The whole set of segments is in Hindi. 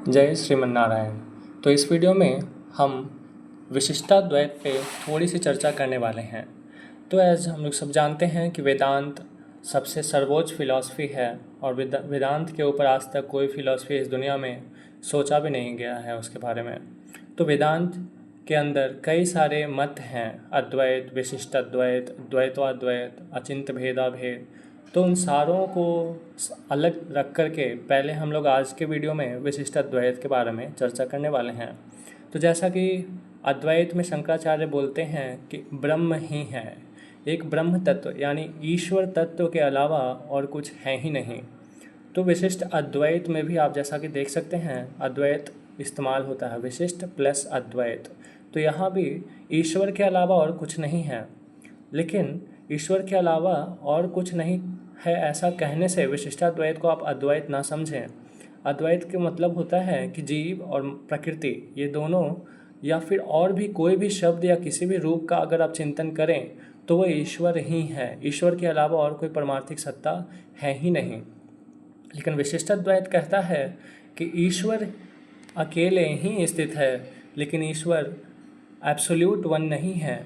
जय श्रीमन्नारायण। तो इस वीडियो में हम विशिष्टाद्वैत पे थोड़ी सी चर्चा करने वाले हैं। तो एज हम लोग सब जानते हैं कि वेदांत सबसे सर्वोच्च फिलॉसफी है और वेदांत के ऊपर आज तक कोई फिलॉसफी इस दुनिया में सोचा भी नहीं गया है उसके बारे में। तो वेदांत के अंदर कई सारे मत हैं, अद्वैत, विशिष्टाद्वैत, द्वैतवाद्वैत, अचिंत्य भेदाभेद। तो उन सारों को अलग रख कर के पहले हम लोग आज के वीडियो में विशिष्टाद्वैत के बारे में चर्चा करने वाले हैं। तो जैसा कि अद्वैत में शंकराचार्य बोलते हैं कि ब्रह्म ही है, एक ब्रह्म तत्व यानी ईश्वर तत्व के अलावा और कुछ है ही नहीं। तो विशिष्ट अद्वैत में भी आप जैसा कि देख सकते हैं अद्वैत इस्तेमाल होता है, विशिष्ट प्लस अद्वैत। तो यहाँ भी ईश्वर के अलावा और कुछ नहीं है, लेकिन ईश्वर के अलावा और कुछ नहीं है ऐसा कहने से विशिष्टाद्वैत को आप अद्वैत ना समझें। अद्वैत के मतलब होता है कि जीव और प्रकृति ये दोनों या फिर और भी कोई भी शब्द या किसी भी रूप का अगर आप चिंतन करें तो वह ईश्वर ही है। ईश्वर के अलावा और कोई परमार्थिक सत्ता है ही नहीं। लेकिन विशिष्टाद्वैत कहता है कि ईश्वर अकेले ही स्थित है, लेकिन ईश्वर एब्सोल्यूट वन नहीं है,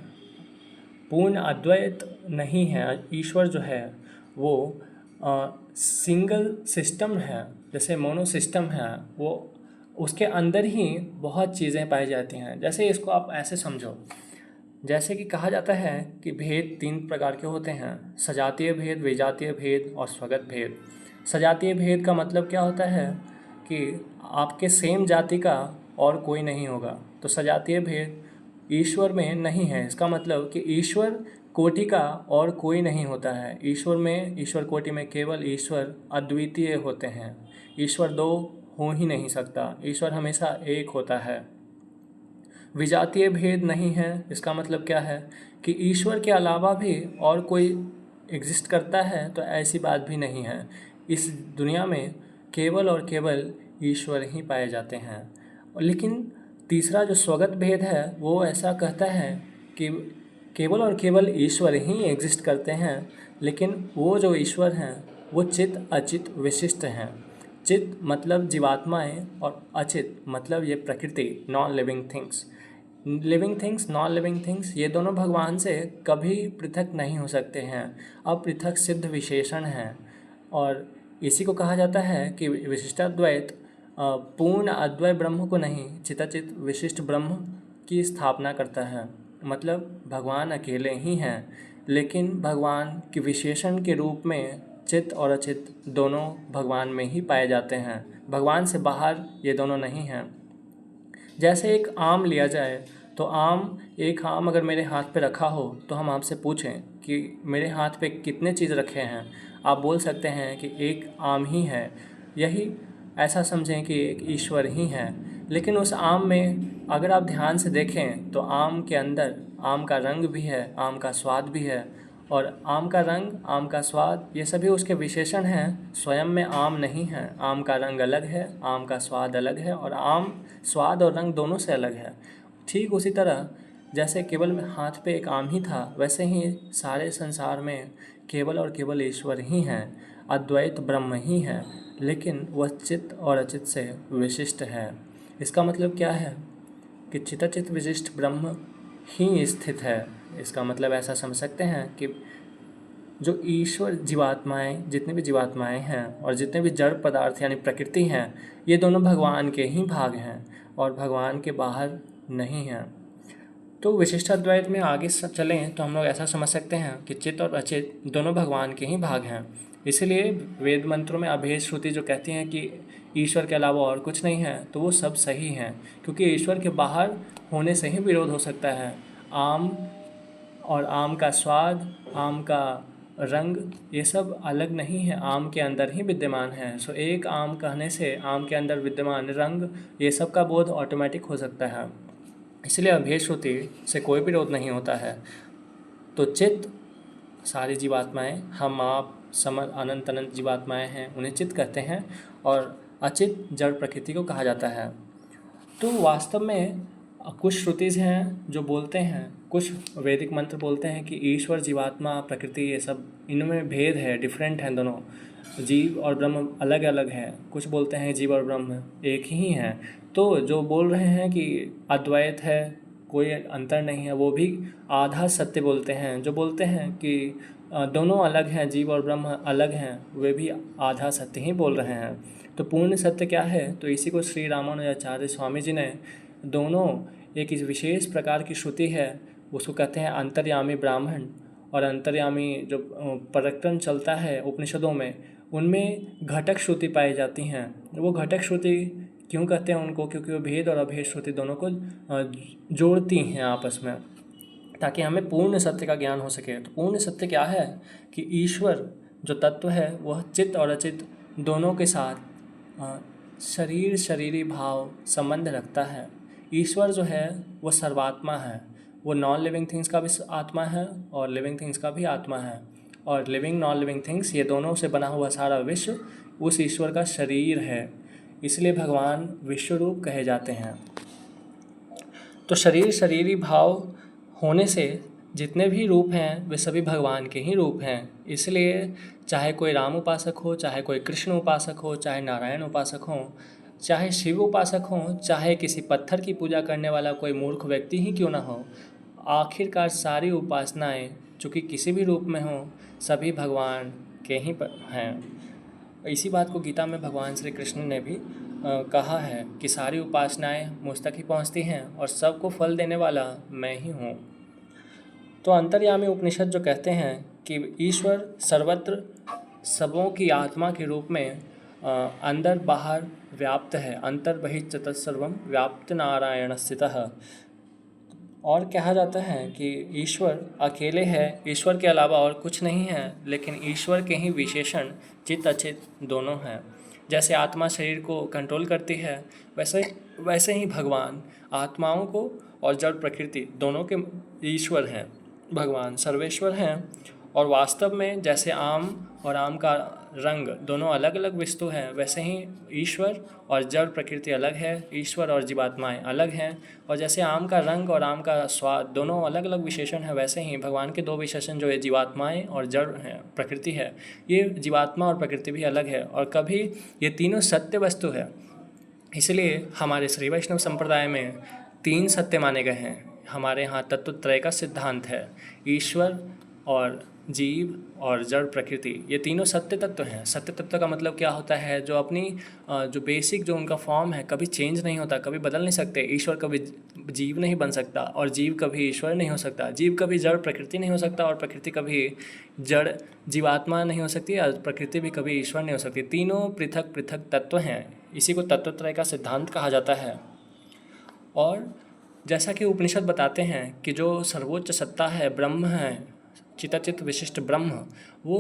पूर्ण अद्वैत नहीं है। ईश्वर जो है वो सिंगल सिस्टम है, जैसे मोनो सिस्टम है, वो उसके अंदर ही बहुत चीज़ें पाई जाती हैं। जैसे इसको आप ऐसे समझो, जैसे कि कहा जाता है कि भेद 3 प्रकार के होते हैं, सजातीय भेद, विजातीय भेद और स्वगत भेद। सजातीय भेद का मतलब क्या होता है कि आपके सेम जाति का और कोई नहीं होगा। तो सजातीय भेद ईश्वर में नहीं है। इसका मतलब कि ईश्वर कोटि का और कोई नहीं होता है। ईश्वर कोटि में केवल ईश्वर अद्वितीय होते हैं। ईश्वर दो हो ही नहीं सकता, ईश्वर हमेशा एक होता है। विजातीय भेद नहीं है। इसका मतलब क्या है कि ईश्वर के अलावा भी और कोई एग्जिस्ट करता है, तो ऐसी बात भी नहीं है। इस दुनिया में केवल और केवल ईश्वर ही पाए जाते हैं। लेकिन तीसरा जो स्वगत भेद है वो ऐसा कहता है कि केवल और केवल ईश्वर ही एग्जिस्ट करते हैं, लेकिन वो जो ईश्वर हैं वो चित अचित विशिष्ट हैं। चित मतलब जीवात्माएं और अचित मतलब ये प्रकृति, non living things. Living things, non living things ये दोनों भगवान से कभी पृथक नहीं हो सकते हैं, अपृथक सिद्ध विशेषण हैं। और इसी को कहा जाता है कि विशिष्टाद्वैत पूर्ण अद्वैत ब्रह्म को नहीं, चिताचित विशिष्ट ब्रह्म की स्थापना करता है। मतलब भगवान अकेले ही हैं, लेकिन भगवान के विशेषण के रूप में चित और अचित दोनों भगवान में ही पाए जाते हैं। भगवान से बाहर ये दोनों नहीं हैं। जैसे एक आम लिया जाए तो एक आम अगर मेरे हाथ पे रखा हो तो हम आपसे पूछें कि मेरे हाथ पे कितने चीज़ रखे हैं, आप बोल सकते हैं कि एक आम ही है। यही ऐसा समझें कि एक ईश्वर ही है। लेकिन उस आम में अगर आप ध्यान से देखें तो आम के अंदर आम का रंग भी है, आम का स्वाद भी है। और आम का रंग, आम का स्वाद ये सभी उसके विशेषण हैं, स्वयं में आम नहीं है। आम का रंग अलग है, आम का स्वाद अलग है, और आम स्वाद और रंग दोनों से अलग है। ठीक उसी तरह जैसे केवल हाथ पे एक आम ही था, वैसे ही सारे संसार में केवल और केवल ईश्वर ही हैं, अद्वैत ब्रह्म ही है, लेकिन वह चित्त और अचित से विशिष्ट है। इसका मतलब क्या है कि चिताचित विशिष्ट ब्रह्म ही स्थित है। इसका मतलब ऐसा समझ सकते हैं कि जो ईश्वर जीवात्माएं, जितनी भी जीवात्माएं हैं और जितने भी जड़ पदार्थ यानी प्रकृति हैं, ये दोनों भगवान के ही भाग हैं और भगवान के बाहर नहीं हैं। तो विशिष्टाद्वैत में आगे चलें तो हम लोग ऐसा समझ सकते हैं कि चित्त और अचित दोनों भगवान के ही भाग हैं। इसलिए वेद मंत्रों में अभेद श्रुति जो कहती हैं कि ईश्वर के अलावा और कुछ नहीं है, तो वो सब सही हैं, क्योंकि ईश्वर के बाहर होने से ही विरोध हो सकता है। आम और आम का स्वाद, आम का रंग ये सब अलग नहीं है, आम के अंदर ही विद्यमान है। सो एक आम कहने से आम के अंदर विद्यमान रंग ये सब का बोध ऑटोमेटिक हो सकता है। इसलिए अभेद श्रुति से कोई विरोध नहीं होता है। तो चित्त सारी जीवात्माएं, हम आप अनंत अनंत जीवात्माएं हैं, उन्हें चित्त कहते हैं, और अचित जड़ प्रकृति को कहा जाता है। तो वास्तव में कुछ श्रुतिज हैं जो बोलते हैं, कुछ वैदिक मंत्र बोलते हैं कि ईश्वर, जीवात्मा, प्रकृति, ये सब इनमें भेद है, डिफरेंट हैं दोनों। जीव और ब्रह्म अलग अलग है। कुछ बोलते हैं जीव और ब्रह्म एक ही हैं। तो जो बोल रहे हैं कि अद्वैत है, कोई अंतर नहीं है, वो भी आधा सत्य बोलते हैं। जो बोलते हैं कि दोनों अलग हैं, जीव और ब्रह्म अलग हैं, वे भी आधा सत्य ही बोल रहे हैं। तो पूर्ण सत्य क्या है? तो इसी को श्री रामानुजाचार्य स्वामी जी ने दोनों, एक इस विशेष प्रकार की श्रुति है, उसको कहते हैं अंतर्यामी ब्राह्मण, और अंतर्यामी जो प्रकरण चलता है उपनिषदों में, उनमें घटक श्रुति पाई जाती हैं। वो घटक श्रुति क्यों कहते हैं उनको? क्योंकि वो भेद और अभेद श्रुति दोनों को जोड़ती हैं आपस में, ताकि हमें पूर्ण सत्य का ज्ञान हो सके। तो पूर्ण सत्य क्या है? कि ईश्वर जो तत्व है वह चित्त और अचित्त दोनों के साथ शरीर शरीरी भाव संबंध रखता है। ईश्वर जो है वो सर्वात्मा है, वो नॉन लिविंग थिंग्स का भी आत्मा है और लिविंग थिंग्स का भी आत्मा है, और लिविंग नॉन लिविंग थिंग्स ये दोनों से बना हुआ सारा विश्व उस ईश्वर का शरीर है। इसलिए भगवान विश्व रूप कहे जाते हैं। तो शरीर शरीरी भाव होने से जितने भी रूप हैं वे सभी भगवान के ही रूप हैं। इसलिए चाहे कोई राम उपासक हो, चाहे कोई कृष्ण उपासक हो, चाहे नारायण उपासक हो, चाहे शिव उपासक हो, चाहे किसी पत्थर की पूजा करने वाला कोई मूर्ख व्यक्ति ही क्यों ना हो, आखिरकार सारी उपासनाएं चूँकि किसी भी रूप में हो, सभी भगवान के ही हैं। इसी बात को गीता में भगवान श्री कृष्ण ने भी कहा है कि सारी उपासनाएं मुझ तक ही पहुँचती हैं और सबको फल देने वाला मैं ही हूँ। तो अंतर्यामी उपनिषद जो कहते हैं कि ईश्वर सर्वत्र सबों की आत्मा के रूप में अंदर बाहर व्याप्त है, अंतर बहिश्च तत्सर्वं व्याप्त नारायण स्थितः। और कहा जाता है कि ईश्वर अकेले है, ईश्वर के अलावा और कुछ नहीं है, लेकिन ईश्वर के ही विशेषण चित्त अचित दोनों हैं। जैसे आत्मा शरीर को कंट्रोल करती है, वैसे ही भगवान आत्माओं को और जड़ प्रकृति दोनों के ईश्वर हैं। भगवान सर्वेश्वर हैं। और वास्तव में जैसे आम और आम का रंग दोनों अलग अलग वस्तु हैं, वैसे ही ईश्वर और जड़ प्रकृति अलग है, ईश्वर और जीवात्माएं अलग हैं। और जैसे आम का रंग और आम का स्वाद दोनों अलग अलग विशेषण है, वैसे ही भगवान के दो विशेषण जो है जीवात्माएं और जड़ हैं प्रकृति है, ये जीवात्मा और प्रकृति भी अलग है और कभी ये तीनों सत्य वस्तु है। इसलिए हमारे श्री वैष्णव संप्रदाय में 3 सत्य माने गए हैं। हमारे यहाँ तत्वत्रय का सिद्धांत है, ईश्वर और जीव और जड़ प्रकृति, ये तीनों सत्य तत्व हैं। सत्य तत्व का मतलब क्या होता है? जो अपनी जो बेसिक जो उनका फॉर्म है कभी चेंज नहीं होता, कभी बदल नहीं सकते। ईश्वर कभी जीव नहीं बन सकता और जीव कभी ईश्वर नहीं हो सकता, जीव कभी जड़ प्रकृति नहीं हो सकता और प्रकृति कभी जड़ जीवात्मा नहीं हो सकती और प्रकृति भी कभी ईश्वर नहीं हो सकती। तीनों पृथक पृथक तत्व हैं, इसी को तत्वत्रय का सिद्धांत कहा जाता है। और जैसा कि उपनिषद बताते हैं कि जो सर्वोच्च सत्ता है, ब्रह्म है, चिताचित विशिष्ट ब्रह्म, वो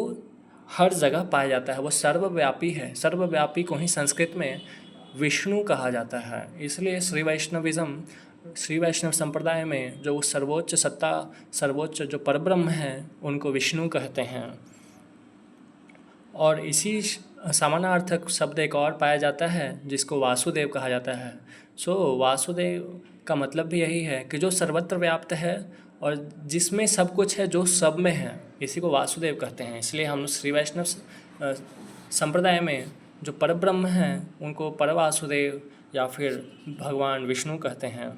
हर जगह पाया जाता है, वो सर्वव्यापी है। सर्वव्यापी को ही संस्कृत में विष्णु कहा जाता है। इसलिए श्री वैष्णव संप्रदाय में जो सर्वोच्च सत्ता, सर्वोच्च जो परब्रह्म है, उनको विष्णु कहते हैं। और इसी समानार्थक शब्द एक और पाया जाता है जिसको वासुदेव कहा जाता है। वासुदेव का मतलब भी यही है कि जो सर्वत्र व्याप्त है और जिसमें सब कुछ है, जो सब में है, इसी को वासुदेव कहते हैं। इसलिए हम श्री वैष्णव संप्रदाय में जो परब्रह्म हैं उनको परवासुदेव या फिर भगवान विष्णु कहते हैं।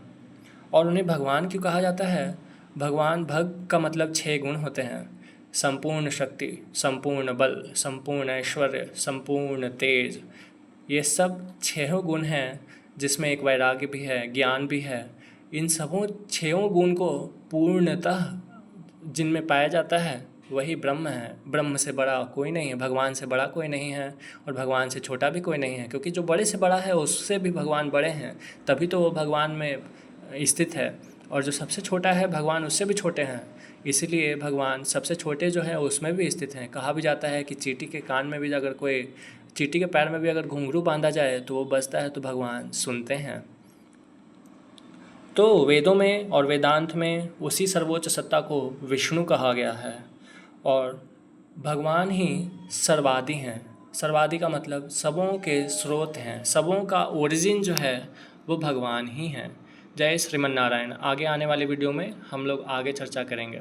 और उन्हें भगवान क्यों कहा जाता है? भग का मतलब 6 गुण होते हैं, संपूर्ण शक्ति, संपूर्ण बल, संपूर्ण ऐश्वर्य, संपूर्ण तेज। ये सब 6 गुण हैं, जिसमें एक वैराग्य भी है, ज्ञान भी है। इन सबों 6 गुण को पूर्णतः जिनमें पाया जाता है वही ब्रह्म है। ब्रह्म से बड़ा कोई नहीं है, भगवान से बड़ा कोई नहीं है और भगवान से छोटा भी कोई नहीं है, क्योंकि जो बड़े से बड़ा है उससे भी भगवान बड़े हैं, तभी तो वो भगवान में स्थित है। और जो सबसे छोटा है भगवान उससे भी छोटे हैं, इसीलिए भगवान सबसे छोटे जो है उसमें भी स्थित हैं। कहा भी जाता है कि चींटी के कान में भी अगर कोई, चींटी के पैर में भी अगर घुंघरू बांधा जाए तो वो बजता है तो भगवान सुनते हैं। तो वेदों में और वेदांत में उसी सर्वोच्च सत्ता को विष्णु कहा गया है और भगवान ही सर्वादि हैं। सर्वादि का मतलब सबों के स्रोत हैं, सबों का ओरिजिन जो है वो भगवान ही हैं। जय श्रीमन नारायण। आगे आने वाले वीडियो में हम लोग आगे चर्चा करेंगे।